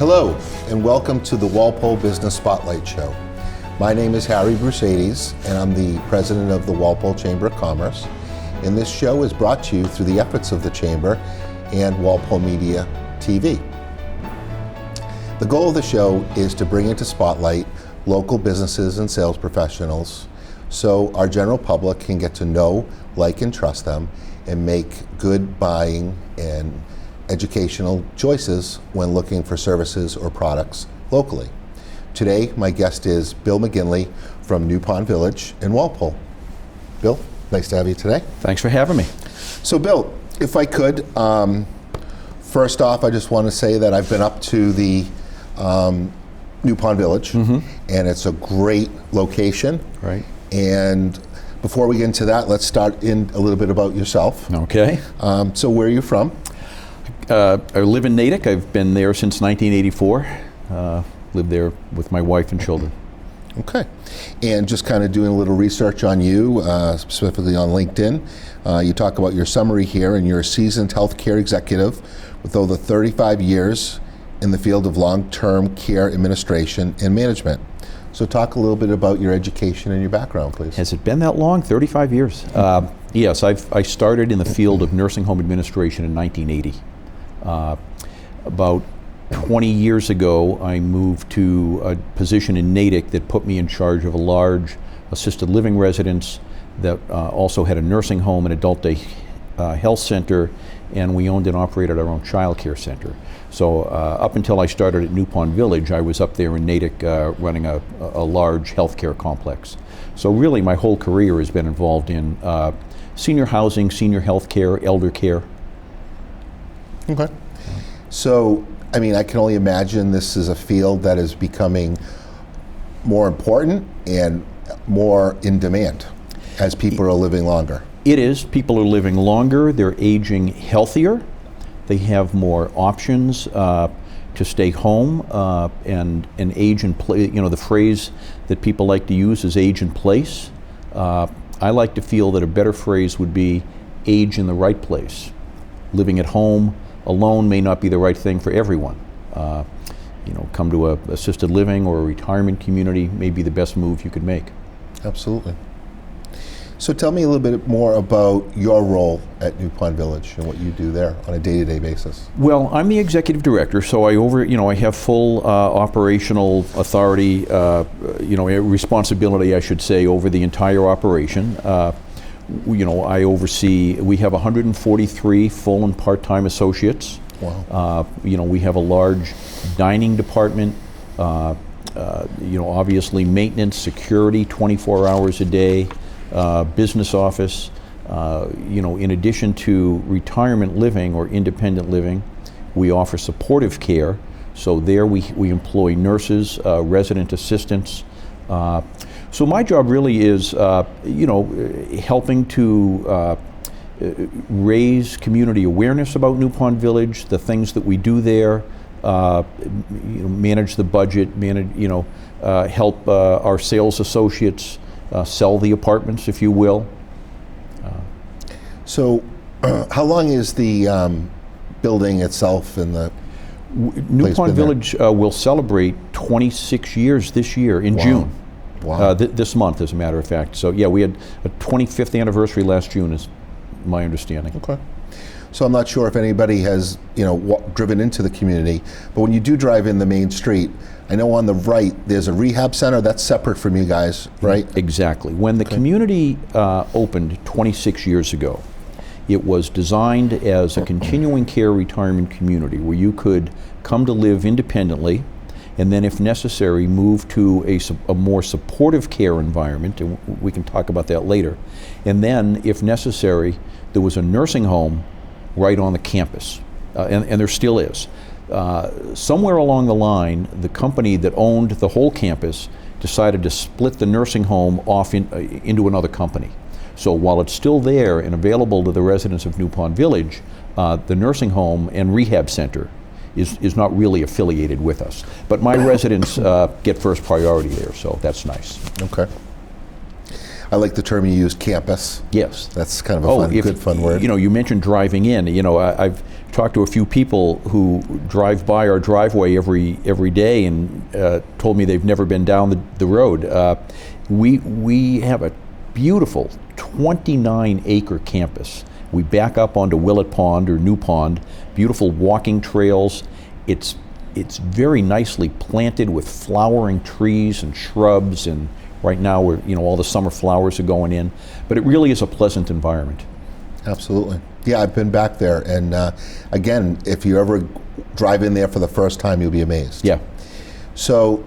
Hello, and welcome to the Walpole Business Spotlight Show. My name is Harry Brusades, and I'm the president of the Walpole Chamber of Commerce. And this show is brought to you through the efforts of the Chamber and Walpole Media TV. The goal of the show is to bring into spotlight local businesses and sales professionals so our general public can get to know, like, and trust them and make good buying and educational choices when looking for services or products locally. Today, my guest is Bill McGinley from New Pond Village in Walpole. Bill, nice to have you today. Thanks for having me. So Bill, if I could, first off, I just want to say that I've been up to the New Pond Village, and it's a great location. Right. And before we get into that, let's start in a little bit about yourself. Okay. So where are you from? I live in Natick. I've been there since 1984. Lived there with my wife and children. Okay. And just kind of doing a little research on you, specifically on LinkedIn. You talk about your summary here, and you're a seasoned healthcare executive with over 35 years in the field of long-term care administration and management. So talk a little bit about your education and your background, please. Has it been that long? 35 years? Yes, I started in the field of nursing home administration in 1980. About 20 years ago, I moved to a position in Natick that put me in charge of a large assisted living residence that also had a nursing home, an adult day health center, and we owned and operated our own child care center. So up until I started at New Pond Village, I was up there in Natick running a large healthcare complex. So really my whole career has been involved in senior housing, senior health care, elder care. Okay. So, I mean, I can only imagine this is a field that is becoming more important and more in demand as people are living longer. It is. People are living longer. They're aging healthier. They have more options to stay home and age in place. You know, the phrase that people like to use is age in place. I like to feel that a better phrase would be age in the right place. Living at home alone may not be the right thing for everyone. You know, come to a assisted living or a retirement community may be the best move you could make. Absolutely. So tell me a little bit more about your role at New Pond Village and what you do there on a day-to-day basis. Well, I'm the executive director, so I have full operational authority, responsibility, I should say, over the entire operation. I oversee, we have 143 full and part-time associates. Wow. We have a large dining department, obviously maintenance, security, 24 hours a day. Business office, in addition to retirement living or independent living, we offer supportive care. So there we employ nurses, resident assistants. So my job really is, helping to raise community awareness about New Pond Village, the things that we do there, manage the budget, help our sales associates sell the apartments, if you will. So how long is the building itself and the New Pond Village will celebrate 26 years this year in June. Wow. This month, as a matter of fact. So yeah, we had a 25th anniversary last June, is my understanding. Okay. So I'm not sure if anybody has, driven into the community, but when you do drive in the main street, I know on the right there's a rehab center that's separate from you guys, right? Exactly. When the community opened 26 years ago, it was designed as a continuing care retirement community where you could come to live independently and then, if necessary, move to a more supportive care environment, and we can talk about that later. And then, if necessary, there was a nursing home right on the campus, and there still is. Somewhere along the line, the company that owned the whole campus decided to split the nursing home off into another company. So while it's still there and available to the residents of New Pond Village, the nursing home and rehab center is not really affiliated with us. But my residents get first priority there, so that's nice. Okay. I like the term you used, campus. Yes. That's kind of a good fun word. You know, you mentioned driving in. You know, I've talked to a few people who drive by our driveway every day and told me they've never been down the road. We have a beautiful 29-acre campus. We back up onto Willett Pond or New Pond, beautiful walking trails. It's very nicely planted with flowering trees and shrubs, and right now all the summer flowers are going in. But it really is a pleasant environment. Absolutely. Yeah, I've been back there, and again, if you ever drive in there for the first time, you'll be amazed. Yeah. So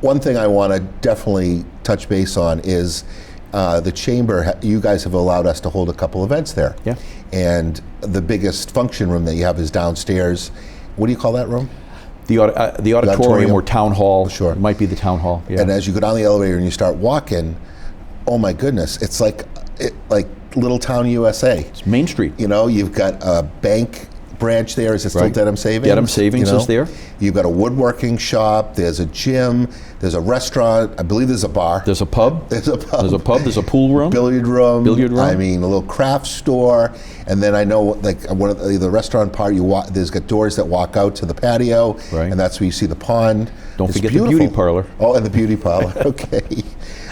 one thing I want to definitely touch base on is the chamber. You guys have allowed us to hold a couple events there. Yeah. And the biggest function room that you have is downstairs. What do you call that room? The auditorium or town hall. Sure. It might be the town hall. Yeah. And as you go down the elevator and you start walking, oh my goodness, it's like Little Town USA. It's Main Street. You know, you've got a bank branch there. Is it still Right. Dedham Savings? Dedham Savings is there. You've got a woodworking shop. There's a gym. There's a restaurant. I believe there's a bar. There's a pub. There's a pub. There's a pub. There's a pool room. Billiard room. I mean, a little craft store. And then I know, like, one of the restaurant part, there's got doors that walk out to the patio. Right. And that's where you see the pond. Don't It's forget beautiful. the beauty parlor. Oh, and the beauty parlor. Okay.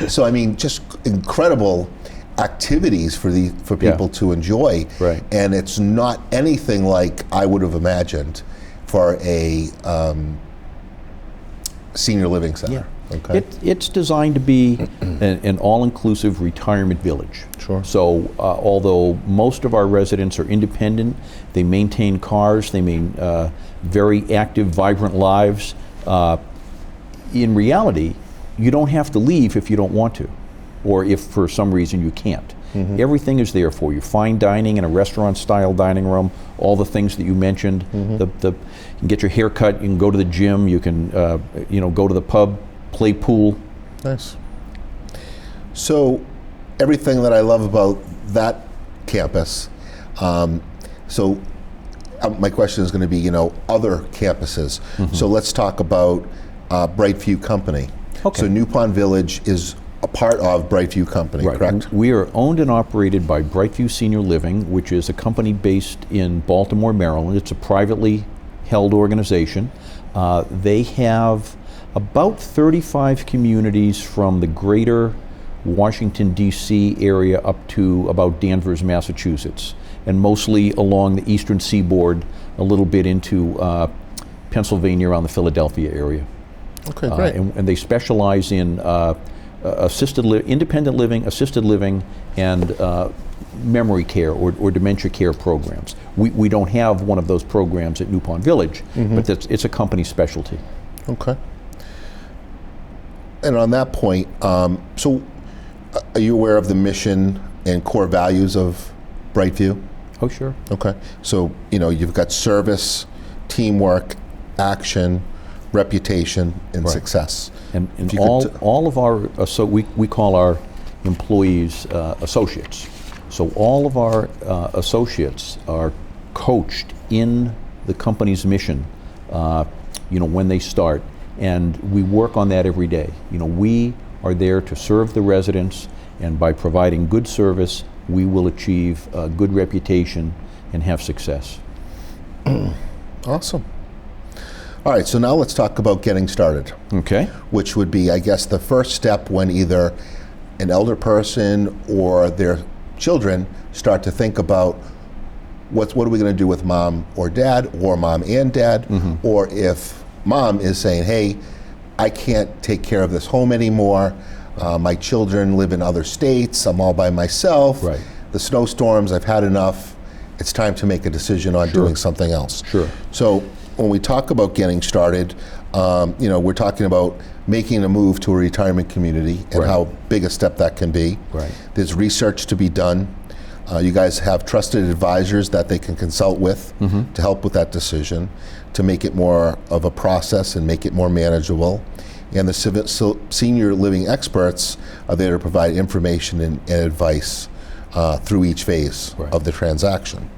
So, I mean, just incredible activities for people to enjoy. Right. And it's not anything like I would have imagined for a senior living center. Yeah. Okay. It's designed to be an all-inclusive retirement village. Sure. So although most of our residents are independent, they maintain cars, they maintain very active, vibrant lives. In reality, you don't have to leave if you don't want to, or if for some reason you can't. Mm-hmm. Everything is there for you. Fine dining in a restaurant-style dining room, all the things that you mentioned. Mm-hmm. You can get your hair cut, you can go to the gym, you can go to the pub, play pool. Nice. So everything that I love about that campus, my question is going to be, other campuses. Mm-hmm. So let's talk about Brightview Company. Okay. So New Pond Village is a part of Brightview Company, Right. correct? We are owned and operated by Brightview Senior Living, which is a company based in Baltimore, Maryland. It's a privately held organization. They have about 35 communities from the greater Washington, D.C. area up to about Danvers, Massachusetts, and mostly along the eastern seaboard, a little bit into Pennsylvania around the Philadelphia area. Okay, great. And they specialize in independent living, assisted living, and memory care or dementia care programs. We don't have one of those programs at New Pond Village, but it's a company specialty. Okay. And on that point, so are you aware of the mission and core values of Brightview? Oh, sure. Okay. So, you've got service, teamwork, action, reputation, and Right. success. And If you all of our, so we call our employees associates. So all of our associates are coached in the company's mission, when they start, and we work on that every day. We are there to serve the residents, and by providing good service, we will achieve a good reputation and have success. Awesome. All right, so now let's talk about getting started, Okay. which would be, I guess, the first step when either an elder person or their children start to think about what are we going to do with mom or dad, or mom and dad, or if mom is saying, hey, I can't take care of this home anymore, my children live in other states, I'm all by myself, Right. the snowstorms, I've had enough, it's time to make a decision on doing something else. Sure. So when we talk about getting started, we're talking about making a move to a retirement community and Right. how big a step that can be. Right. There's research to be done. You guys have trusted advisors that they can consult with to help with that decision, to make it more of a process and make it more manageable. And the senior living experts are there to provide information and advice through each phase Right. of the transaction.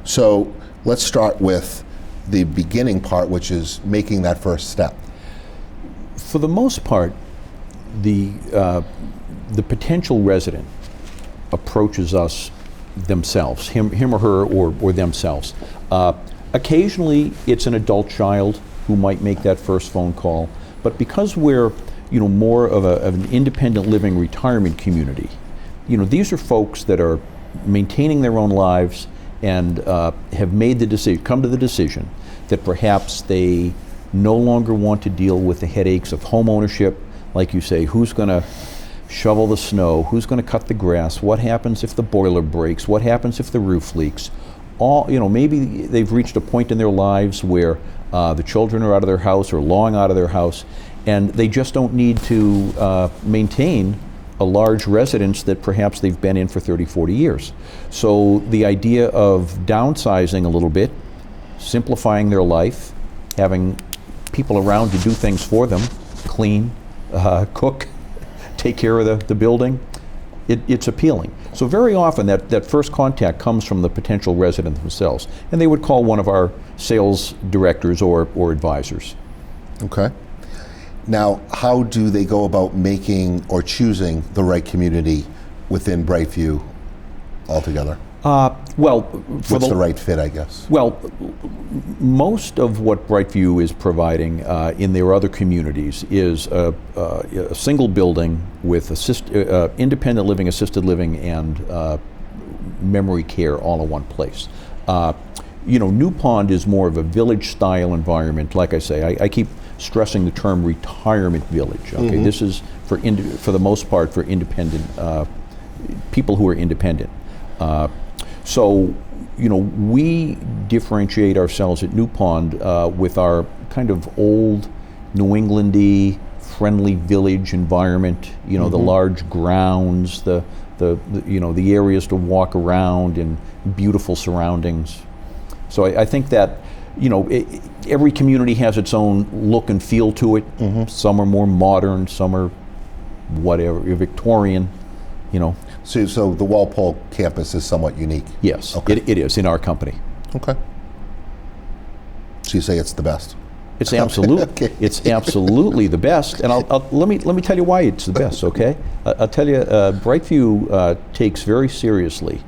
So let's start with the beginning part, which is making that first step. For the most part, the the potential resident approaches us themselves, him or her or themselves. Occasionally, it's an adult child who might make that first phone call, but because we're more of an independent living retirement community, these are folks that are maintaining their own lives and have made the decision, come to the decision that perhaps they no longer want to deal with the headaches of home ownership. Like you say, who's going to shovel the snow? Who's going to cut the grass? What happens if the boiler breaks? What happens if the roof leaks? Maybe they've reached a point in their lives where the children are out of their house or long out of their house, and they just don't need to maintain a large residence that perhaps they've been in for 30, 40 years. So the idea of downsizing a little bit, simplifying their life, having people around to do things for them, clean, cook, take care of the building, it's appealing. So very often that first contact comes from the potential resident themselves, and they would call one of our sales directors or advisors. Okay. Now, how do they go about making or choosing the right community within Brightview altogether? What's the right fit, I guess? Well, most of what Brightview is providing in their other communities is a single building with independent living, assisted living, and memory care all in one place. New Pond is more of a village-style environment. Like I say, I keep stressing the term retirement village. Okay, mm-hmm. This is for the most part for independent people who are independent. So, we differentiate ourselves at New Pond with our kind of old New Englandy, friendly village environment. Mm-hmm. The large grounds, the areas to walk around, and beautiful surroundings. So I think that every community has its own look and feel to it. Mm-hmm. Some are more modern, some are whatever, Victorian. So the Walpole campus is somewhat unique? Yes, okay. It is in our company. Okay. So you say it's the best? It's absolutely, okay. It's absolutely the best, and let me tell you why it's the best. Okay, I'll tell you, Brightview takes very seriously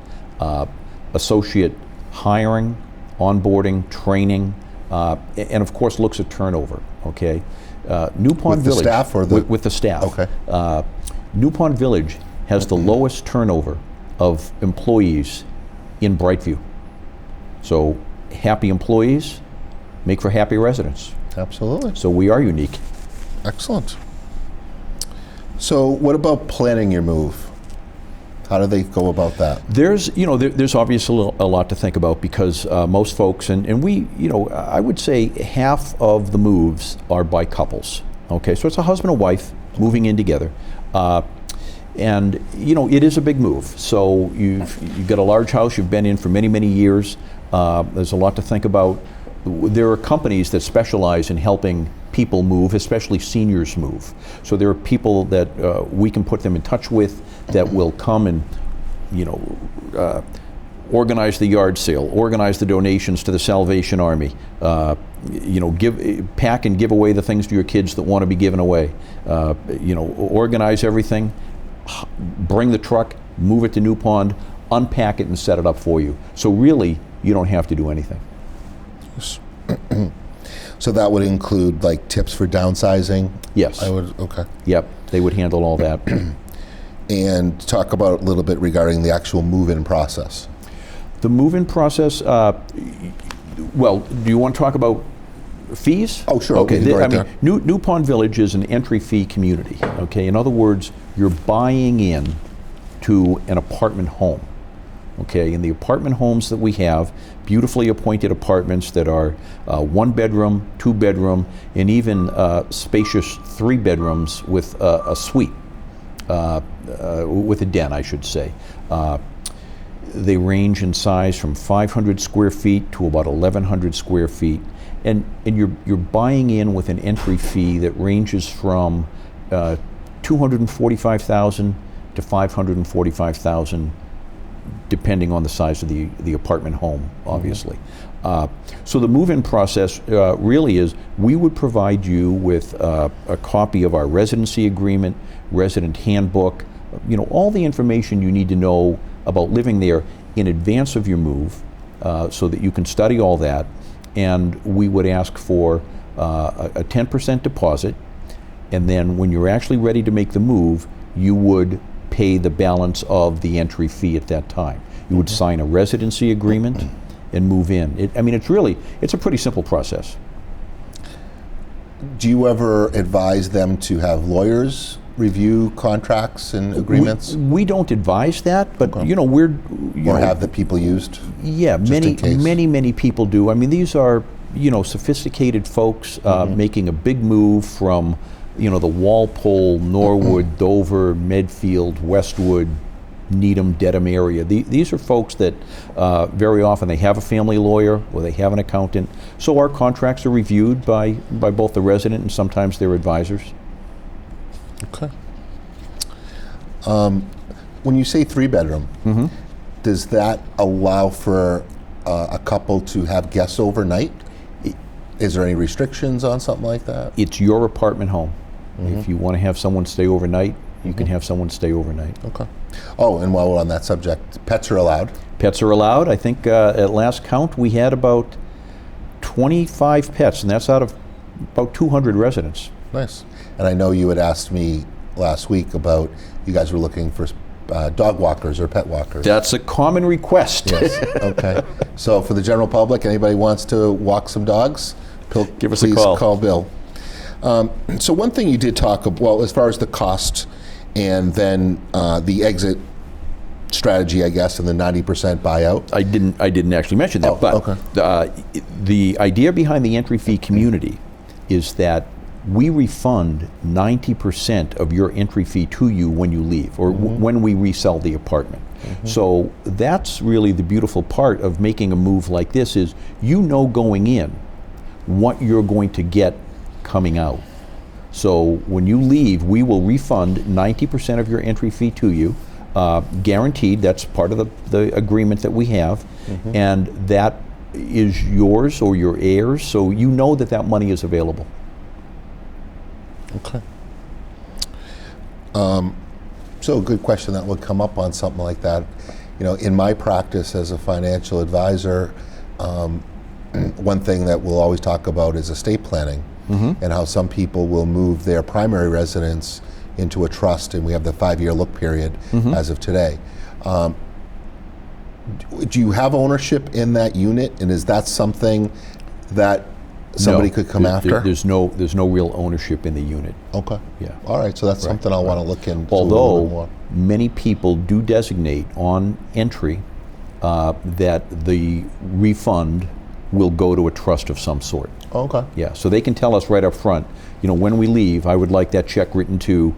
associate hiring, onboarding, training, and of course looks at turnover. Okay, New Pond Village with the staff or with the staff. Okay. New Pond Village has the lowest turnover of employees in Brightview. So happy employees make for happy residents. Absolutely. So we are unique. Excellent. So what about planning your move? How do they go about that? There's obviously a lot to think about because most folks, and we, I would say half of the moves are by couples. Okay, so it's a husband and wife moving in together. And it is a big move. So you've got a large house you've been in for many, many years. There's a lot to think about. There are companies that specialize in helping people move, especially seniors move. So there are people that we can put them in touch with that will come and organize the yard sale, organize the donations to the Salvation Army, pack and give away the things to your kids that want to be given away, organize everything, bring the truck, move it to New Pond, unpack it and set it up for you. So really, you don't have to do anything. So that would include like tips for downsizing? Yes. Okay. Yep, they would handle all that. And talk about a little bit regarding the actual move-in process. The move-in process, well, do you want to talk about fees? Oh, sure. Okay. Right New Pond Village is an entry fee community. Okay. In other words, you're buying in to an apartment home. Okay. In the apartment homes that we have, beautifully appointed apartments that are 1 bedroom, 2 bedroom, and even spacious 3 bedrooms with a suite, with a den, I should say. They range in size from 500 square feet to about 1,100 square feet. And you're buying in with an entry fee that ranges from $245,000 to $545,000, depending on the size of the apartment home, obviously. So the move-in process really is, we would provide you with a copy of our residency agreement, resident handbook, all the information you need to know about living there in advance of your move, so that you can study all that. And we would ask for a 10% deposit, and then when you're actually ready to make the move, you would pay the balance of the entry fee at that time. You would sign a residency agreement and move in. It's a pretty simple process. Do you ever advise them to have lawyers review contracts and agreements? We don't advise that, but Okay. or have the people used? Yeah, in case. many people do. I mean, these are sophisticated folks making a big move from the Walpole, Norwood, Dover, Medfield, Westwood, Needham, Dedham area. These are folks that very often they have a family lawyer or they have an accountant. So our contracts are reviewed by both the resident and sometimes their advisors. Okay. When you say 3-bedroom, does that allow for a couple to have guests overnight? Is there any restrictions on something like that? It's your apartment home. If you want to have someone stay overnight, you can have someone stay overnight. Okay. Oh, and while we're on that subject, pets are allowed? Pets are allowed. I think at last count we had about 25 pets, and that's out of about 200 residents. Nice. And I know you had asked me last week about you guys were looking for dog walkers or pet walkers. That's a common request. Yes. Okay. So for the general public, anybody wants to walk some dogs, Give us a please call. call Bill. So one thing you did talk about, well, as far as the cost and then the exit strategy, I guess, and the 90% buyout. I didn't actually mention that, but okay. The idea behind the entry fee community is that we refund 90% of your entry fee to you when you leave, or when we resell the apartment. So that's really the beautiful part of making a move like this is going in what you're going to get coming out. So when you leave, we will refund 90% of your entry fee to you, guaranteed. That's part of the agreement that we have, and that is yours or your heirs, so you know that money is available. Okay. So a good question that would come up on something like that. In my practice as a financial advisor, one thing that we'll always talk about is estate planning, and how some people will move their primary residence into a trust, and we have the 5-year look period as of today. Do you have ownership in that unit, and is that something that somebody could come after? There's no real ownership in the unit. Okay. Yeah. All right. So that's something I'll want to look into. a little bit Although more. many people do designate on entry that the refund will go to a trust of some sort. Okay. Yeah. So they can tell us right up front, when we leave, I would like that check written to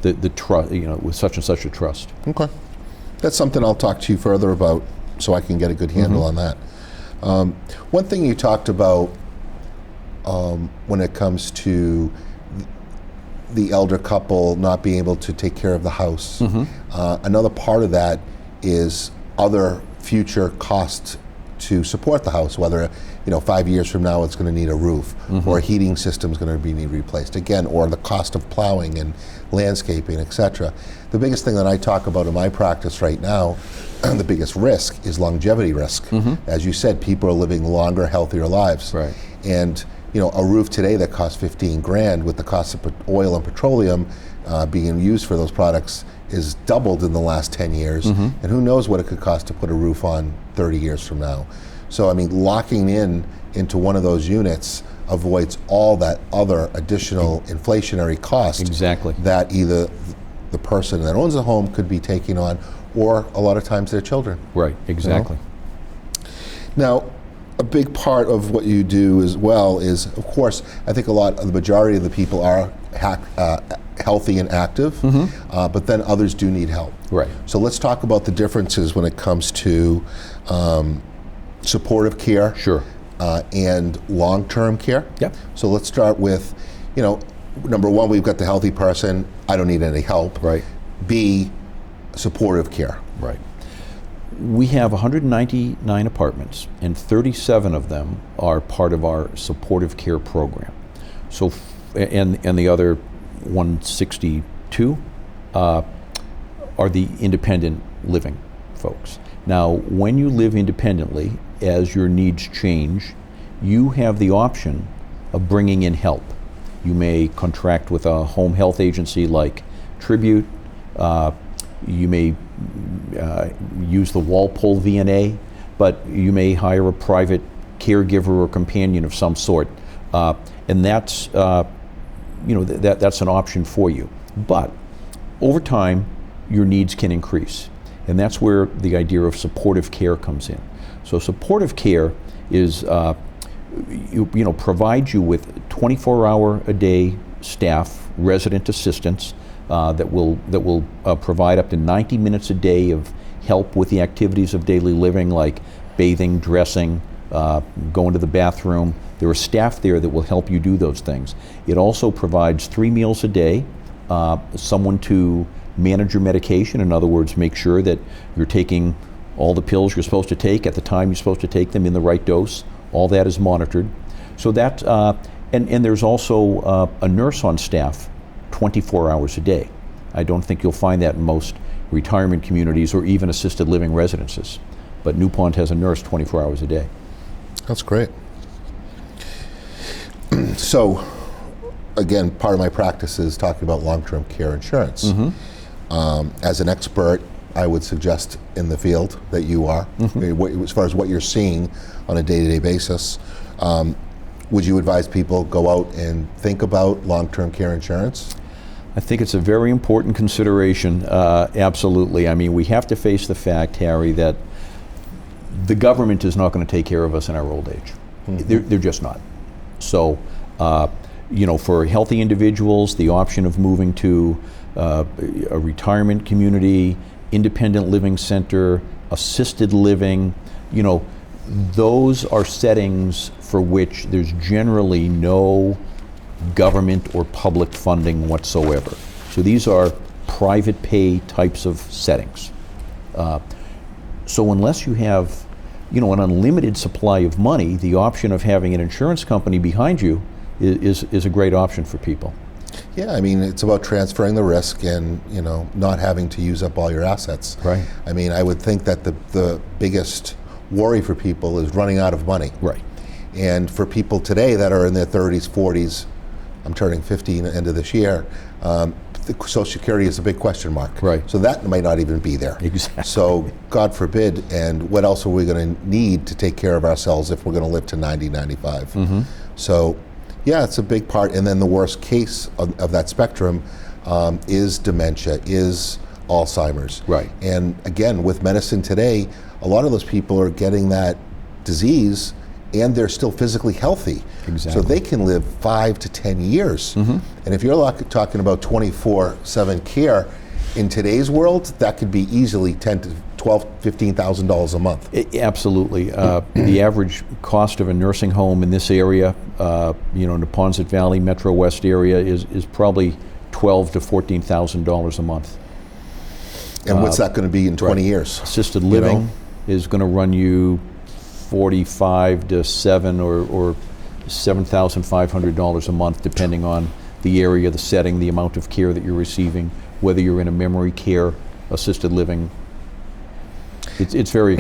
the trust, with such and such a trust. Okay. That's something I'll talk to you further about so I can get a good handle on that. One thing you talked about when it comes to the elder couple not being able to take care of the house, another part of that is other future costs to support the house, whether 5 years from now it's going to need a roof, or a heating system is going to need replaced again, or the cost of plowing and landscaping, etc. The biggest thing that I talk about in my practice right now, the biggest risk is longevity risk. As you said, people are living longer, healthier lives. Right. And a roof today that costs 15 grand, with the cost of oil and petroleum being used for those products, is doubled in the last 10 years. And who knows what it could cost to put a roof on 30 years from now. So locking into one of those units avoids all that other additional inflationary cost. Exactly. That either the person that owns the home could be taking on, or a lot of times their children. Right. Exactly. Now, a big part of what you do as well is, of course, I think the majority of the people are healthy and active, but then others do need help. Right. So let's talk about the differences when it comes to supportive care. Sure. And long-term care. Yep. So let's start with, number one, we've got the healthy person. I don't need any help. Right. B, supportive care. Right. We have 199 apartments, and 37 of them are part of our supportive care program. So, and the other 162 are the independent living folks. Now, when you live independently, as your needs change, you have the option of bringing in help. You may contract with a home health agency like Tribute. You may use the Walpole VNA, but you may hire a private caregiver or companion of some sort, and that's that's an option for you. But over time, your needs can increase, and that's where the idea of supportive care comes in. So supportive care is provides you with 24-hour-a-day staff, resident assistants that will provide up to 90 minutes a day of help with the activities of daily living, like bathing, dressing, going to the bathroom. There are staff there that will help you do those things. It also provides 3 meals a day, someone to manage your medication, in other words, make sure that you're taking all the pills you're supposed to take at the time you're supposed to take them in the right dose. All that is monitored. So that, and there's also a nurse on staff 24 hours a day. I don't think you'll find that in most retirement communities or even assisted living residences. But New Pond has a nurse 24 hours a day. That's great. So, again, part of my practice is talking about long-term care insurance. Mm-hmm. As an expert, I would suggest in the field that you are, as far as what you're seeing on a day-to-day basis, would you advise people go out and think about long-term care insurance? I think it's a very important consideration, absolutely. I mean, we have to face the fact, Harry, that the government is not going to take care of us in our old age. Mm-hmm. They're just not. So, for healthy individuals, the option of moving to a retirement community, independent living center, assisted living, those are settings for which there's generally no government or public funding whatsoever. So these are private pay types of settings. So unless you have an unlimited supply of money, the option of having an insurance company behind you is a great option for people. Yeah, I mean, it's about transferring the risk and, not having to use up all your assets. Right. I mean, I would think that the biggest worry for people is running out of money. Right. And for people today that are in their 30s, 40s, I'm turning 50 end of this year, Social Security is a big question mark. Right. So that might not even be there. Exactly. So God forbid, and what else are we going to need to take care of ourselves if we're going to live to 90, 95? Mm-hmm. So yeah, it's a big part. And then the worst case of that spectrum is dementia, is Alzheimer's. Right. And again, with medicine today, a lot of those people are getting that disease and they're still physically healthy. Exactly. So they can live 5 to 10 years. Mm-hmm. And if you're talking about 24/7 care, in today's world, that could be easily $10,000 to $12,000, $15,000 a month. Absolutely. The average cost of a nursing home in this area, in the Neponset Valley, Metro West area, is probably $12,000 to $14,000 a month. And what's that going to be in 20 years? Assisted living is going to run you $45,000 to $7,000 or $7,500 a month, depending on the area, the setting, the amount of care that you're receiving, whether you're in a memory care, assisted living. It's very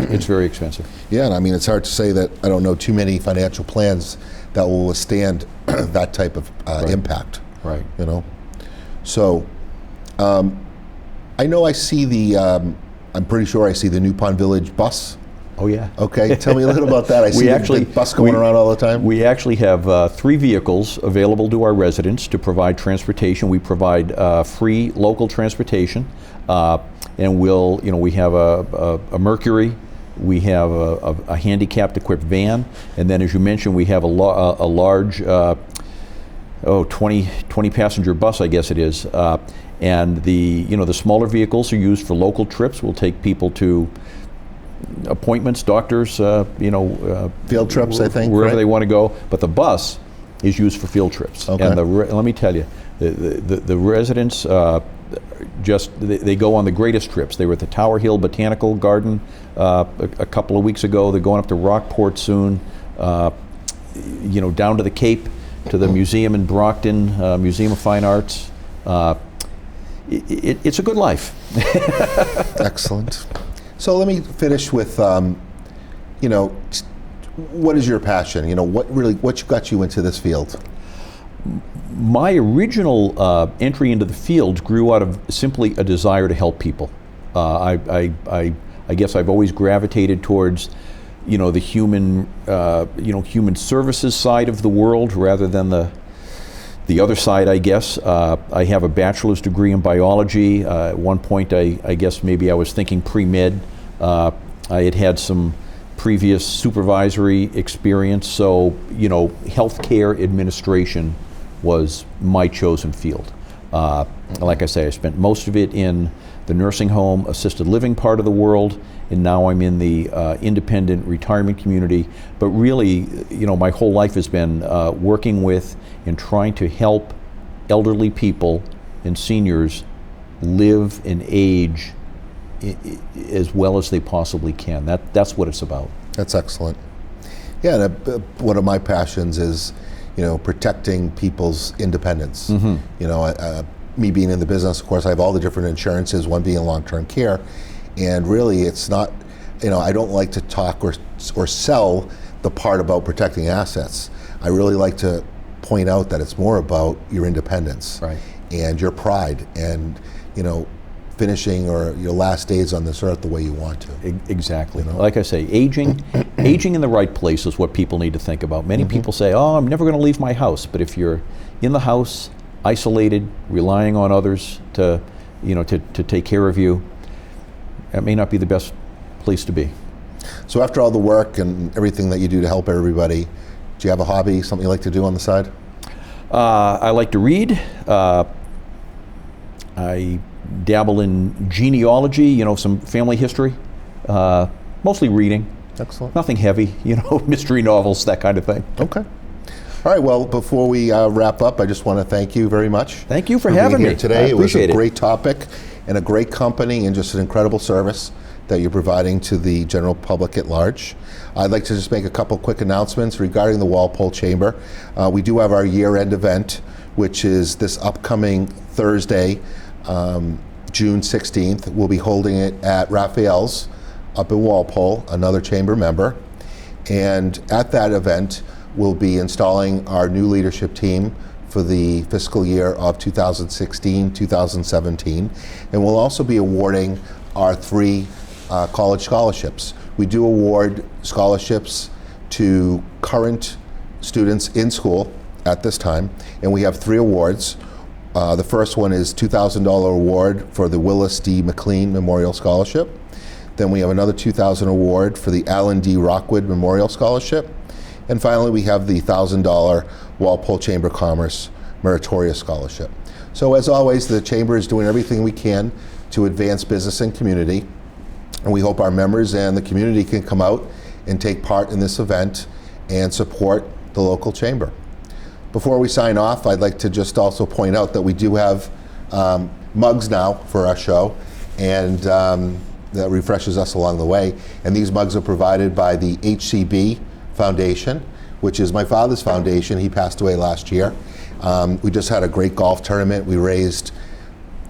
expensive. Yeah, and I mean, it's hard to say that I don't know too many financial plans that will withstand that type of impact. Right. So I know I see I'm pretty sure I see the New Pond Village bus. Oh yeah. Okay, tell me a little about that. I see the bus going around all the time. We actually have 3 vehicles available to our residents to provide transportation. We provide free local transportation, and we have a Mercury, we have a handicapped equipped van, and then as you mentioned, we have a large 20 passenger bus, I guess it is. And the smaller vehicles are used for local trips. We'll take people to appointments, doctors, field trips, I think, wherever right? they want to go. But the bus is used for field trips. Okay. And let me tell you, the residents they go on the greatest trips. They were at the Tower Hill Botanical Garden a couple of weeks ago. They're going up to Rockport soon. Down to the Cape, to the museum in Brockton, Museum of Fine Arts. it's a good life. Excellent. So let me finish with, what is your passion? What got you into this field? My original entry into the field grew out of simply a desire to help people. I guess I've always gravitated towards, the human, human services side of the world rather than the other side, I guess. I have a bachelor's degree in biology. At one point, I guess maybe I was thinking pre-med. I had some previous supervisory experience, so healthcare administration was my chosen field. Like I say, I spent most of it in the nursing home, assisted living part of the world, and now I'm in the independent retirement community. But really, my whole life has been working with and trying to help elderly people and seniors live and age as well as they possibly can. That's what it's about. That's excellent. Yeah, and one of my passions is, protecting people's independence. Me being in the business, of course, I have all the different insurances, one being long-term care, and really it's not, I don't like to talk or sell the part about protecting assets. I really like to point out that it's more about your independence, right, and your pride, and finishing your last days on this earth the way you want to. Exactly. Like I say, aging in the right place is what people need to think about. Many people say, "Oh, I'm never going to leave my house," but if you're in the house, isolated, relying on others to take care of you, that may not be the best place to be. So after all the work and everything that you do to help everybody, do you have a hobby, something you like to do on the side? I like to read. I dabble in genealogy, some family history, mostly reading. Excellent. Nothing heavy, mystery novels, that kind of thing. Okay. All right, well, before we wrap up, I just want to thank you very much. Thank you for having being me here today. It was a great topic and a great company and just an incredible service that you're providing to the general public at large. I'd like to just make a couple quick announcements regarding the Walpole Chamber. We do have our year-end event, which is this upcoming Thursday, June 16th. We'll be holding it at Raphael's up in Walpole, another chamber member. And at that event, we'll be installing our new leadership team for the fiscal year of 2016-2017. And we'll also be awarding our 3 college scholarships. We do award scholarships to current students in school at this time, and we have 3 awards. The first one is $2,000 award for the Willis D. McLean Memorial Scholarship. Then we have another $2,000 award for the Alan D. Rockwood Memorial Scholarship. And finally, we have the $1,000 Walpole Chamber of Commerce Meritorious Scholarship. So as always, the Chamber is doing everything we can to advance business and community. And we hope our members and the community can come out and take part in this event and support the local chamber. Before we sign off, I'd like to just also point out that we do have mugs now for our show, and that refreshes us along the way. And these mugs are provided by the HCB Foundation, which is my father's foundation. He passed away last year. We just had a great golf tournament. We raised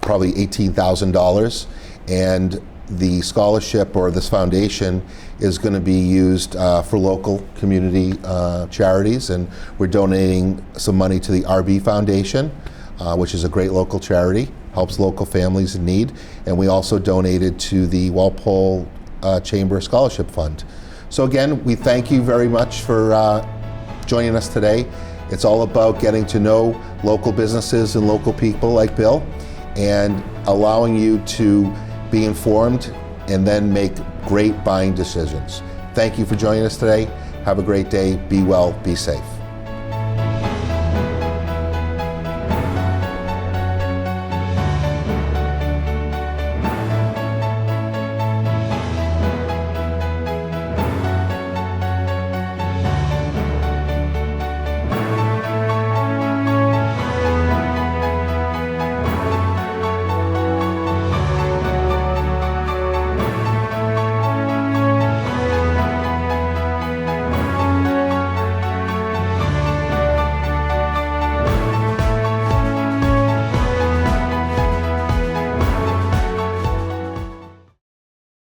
probably $18,000, and the scholarship, or this foundation, is going to be used for local community charities, and we're donating some money to the RB Foundation, which is a great local charity, helps local families in need, and we also donated to the Walpole Chamber Scholarship Fund. So again, we thank you very much for joining us today. It's all about getting to know local businesses and local people like Bill, and allowing you to be informed and then make great buying decisions. Thank you for joining us today. Have a great day. Be well, be safe.